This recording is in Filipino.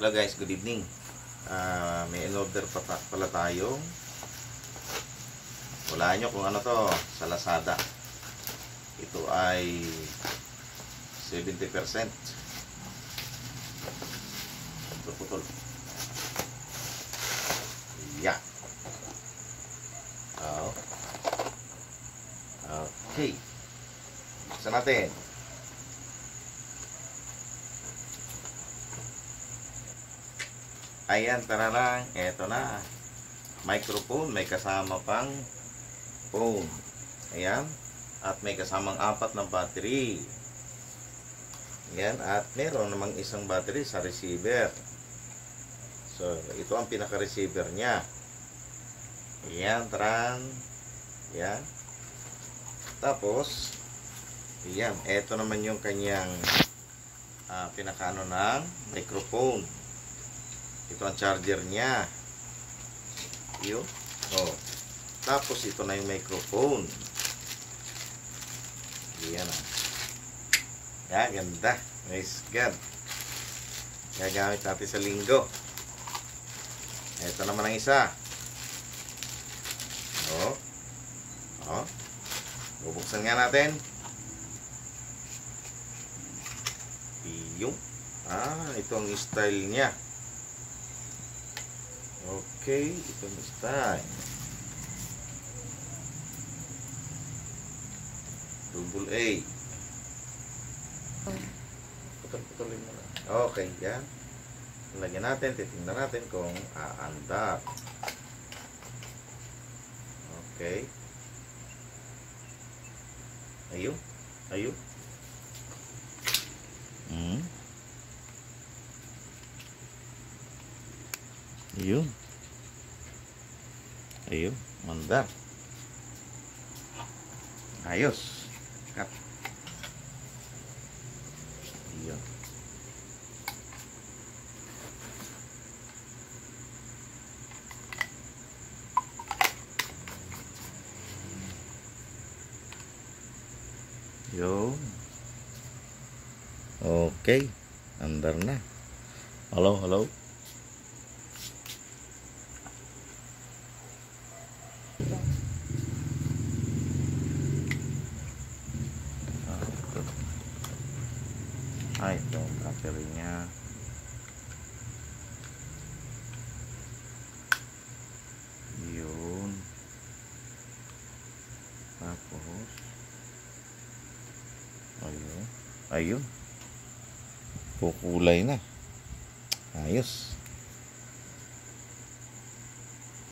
Hello guys, good evening. May in-order pala tayong, wala nyo kung ano to, sa Lazada. Ito ay 70%. Putol. Yeah. Okay. Buksan natin. Ayan, tara lang. Eto na. Microphone. May kasama pang phone. Ayan. At may kasamang 4 na battery. Ayan. At meron namang isang battery sa receiver. So, ito ang pinaka-receiver niya. Ayan, tara. Ayan. Tapos, ayan. Eto naman yung kanyang pinaka-ano ng microphone. Ito ang charger niya. Yun. Oh. Tapos ito na yung microphone. Yan ah. Yan, ganda. Nice God. Gagamit natin sa linggo. Ito naman ang isa. Oh. Oh. Bubuksan nga natin. Yung. Ito ang style niya. Okay, ito ang style. Double A. Putol-putulin mo na. Okay, yan. Lagyan natin, titingnan natin kung aandar. Okay. Ayun. Ayun. Ayun. Ayun. Mandar. Ayos. Cut. Ayun. Yun. Okay. Andar na. Hello, hello. Ito ang battery niya. Yun. Tapos ayun. Ayun. Kukulay na. Ayos.